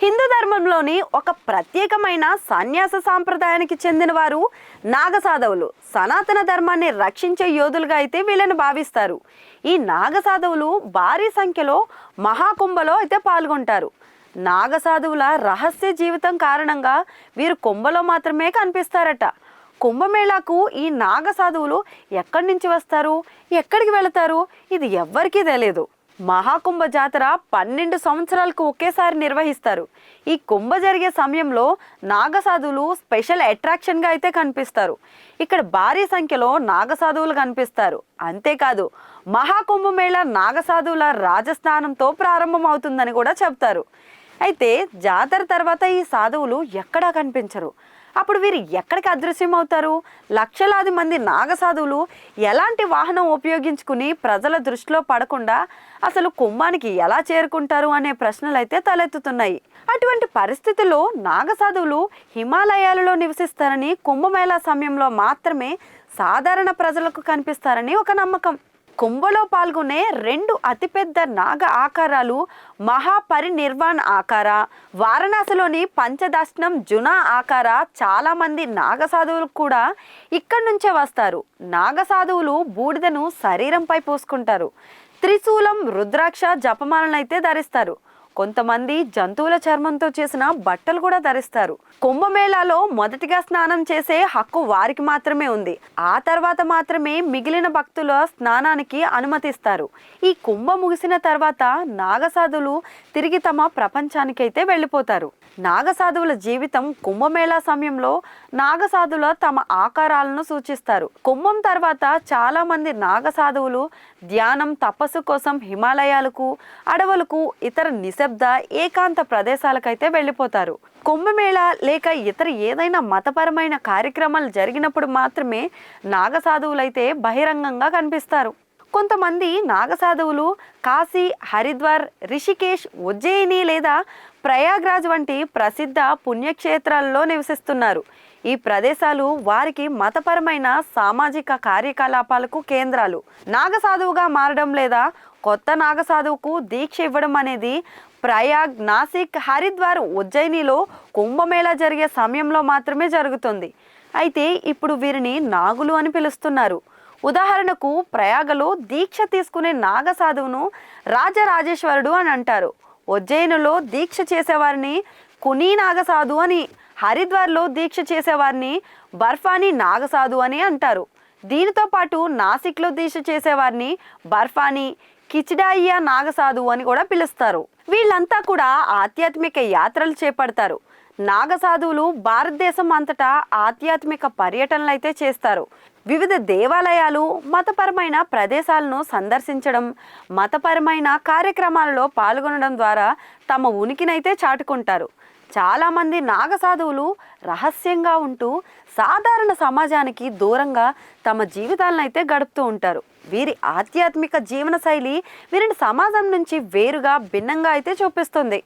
హిందూ ధర్మంలోని ఒక ప్రత్యేకమైన సన్యాస సాంప్రదాయానికి చెందిన వారు నాగసాధవులు. సనాతన ధర్మాన్ని రక్షించే యోధులుగా అయితే వీళ్ళని భావిస్తారు. ఈ నాగసాధవులు భారీ సంఖ్యలో మహాకుంభలో అయితే పాల్గొంటారు. నాగసాధువుల రహస్య జీవితం కారణంగా వీరు కుంభలో మాత్రమే కనిపిస్తారట. కుంభమేళాకు ఈ నాగసాధువులు ఎక్కడి నుంచి వస్తారు, ఎక్కడికి వెళతారు, ఇది ఎవ్వరికీ తెలియదు. మహాకుంభ జాతర 12 సంవత్సరాలకు ఒకేసారి నిర్వహిస్తారు. ఈ కుంభ జరిగే సమయంలో నాగసాధువులు స్పెషల్ అట్రాక్షన్గా అయితే కనిపిస్తారు. ఇక్కడ భారీ సంఖ్యలో నాగసాధువులు కనిపిస్తారు. అంతేకాదు, మహాకుంభమేళ నాగసాధువుల రాజస్నానంతో ప్రారంభమవుతుందని కూడా చెప్తారు. అయితే జాతర తర్వాత ఈ సాధువులు ఎక్కడా కనిపించరు. అప్పుడు వీరు ఎక్కడికి అదృశ్యం అవుతారు? లక్షలాది మంది నాగసాధువులు ఎలాంటి వాహనం ఉపయోగించుకుని ప్రజల దృష్టిలో పడకుండా అసలు కుంభానికి ఎలా చేరుకుంటారు అనే ప్రశ్నలు అయితే తలెత్తుతున్నాయి. అటువంటి పరిస్థితుల్లో నాగసాధువులు హిమాలయాలలో నివసిస్తారని, కుంభమేళా సమయంలో మాత్రమే సాధారణ ప్రజలకు కనిపిస్తారని ఒక నమ్మకం. కుంభలో పాల్గొనే 2 అతిపెద్ద నాగ ఆకారాలు మహాపరినిర్వాణ్ ఆకార, వారణాసిలోని పంచదశనం జునా ఆకార. చాలా మంది నాగసాధువులు కూడా ఇక్కడి నుంచే వస్తారు. నాగసాధువులు బూడిదను శరీరంపై పూసుకుంటారు. త్రిశూలం, రుద్రాక్ష, జపమాలను అయితే ధరిస్తారు. కొంతమంది జంతువుల చర్మంతో చేసిన బట్టలు కూడా ధరిస్తారు. కుంభమేళాలో మొదటిగా స్నానం చేసే హక్కు వారికి మాత్రమే ఉంది. ఆ తర్వాత మాత్రమే మిగిలిన భక్తుల స్నానానికి అనుమతిస్తారు. ఈ కుంభ ముగిసిన తర్వాత నాగసాధువులు తిరిగి తమ ప్రపంచానికైతే వెళ్ళిపోతారు. నాగసాధువుల జీవితం కుంభమేళా సమయంలో నాగసాధువుల తమ ఆకారాలను సూచిస్తారు. కుంభం తర్వాత చాలా మంది నాగసాధువులు ధ్యానం, తపస్సు కోసం హిమాలయాలకు, అడవులకు, ఇతర నిశ్శబ్ద ఏకాంత ప్రదేశాలకైతే వెళ్ళిపోతారు. కుంభమేళా లేక ఇతర ఏదైనా మతపరమైన కార్యక్రమాలు జరిగినప్పుడు మాత్రమే నాగసాధువులైతే బహిరంగంగా కనిపిస్తారు. కొంతమంది నాగసాధువులు కాశీ, హరిద్వార్, రిషికేశ్, ఉజ్జయిని లేదా ప్రయాగ్రాజ్ వంటి ప్రసిద్ధ పుణ్యక్షేత్రాల్లో నివసిస్తున్నారు. ఈ ప్రదేశాలు వారికి మతపరమైన, సామాజిక కార్యకలాపాలకు కేంద్రాలు. నాగసాధువుగా మారడం లేదా కొత్త నాగసాధువుకు దీక్ష ఇవ్వడం అనేది ప్రయాగ్, నాసిక్, హరిద్వార్, ఉజ్జయినిలో కుంభమేళా జరిగే సమయంలో మాత్రమే జరుగుతుంది. అయితే ఇప్పుడు వీరిని నాగులు అని పిలుస్తున్నారు. ఉదాహరణకు ప్రయాగలో దీక్ష తీసుకునే నాగసాధువును రాజరాజేశ్వరుడు అని అంటారు. ఉజ్జయినిలో దీక్ష చేసేవారిని కునీ నాగసాధు అని, హరిద్వార్లో దీక్ష చేసేవారిని బర్ఫానీ నాగసాధు అని అంటారు. దీనితో పాటు నాసిక్లో దీక్ష చేసేవారిని బర్ఫానీ, కిచిడాయియా నాగసాధు అని కూడా పిలుస్తారు. వీళ్ళంతా కూడా ఆధ్యాత్మిక యాత్రలు చేపడతారు. నాగసాధువులు భారతదేశం అంతటా ఆధ్యాత్మిక పర్యటనలు అయితే చేస్తారు. వివిధ దేవాలయాలు, మతపరమైన ప్రదేశాలను సందర్శించడం, మతపరమైన కార్యక్రమాలలో పాల్గొనడం ద్వారా తమ ఉనికినైతే చాటుకుంటారు. చాలామంది నాగసాధువులు రహస్యంగా ఉంటూ సాధారణ సమాజానికి దూరంగా తమ జీవితాలను అయితే గడుపుతూ ఉంటారు. వీరి ఆధ్యాత్మిక జీవన శైలి వీరిని సమాజం నుంచి వేరుగా, భిన్నంగా అయితే చూపిస్తుంది.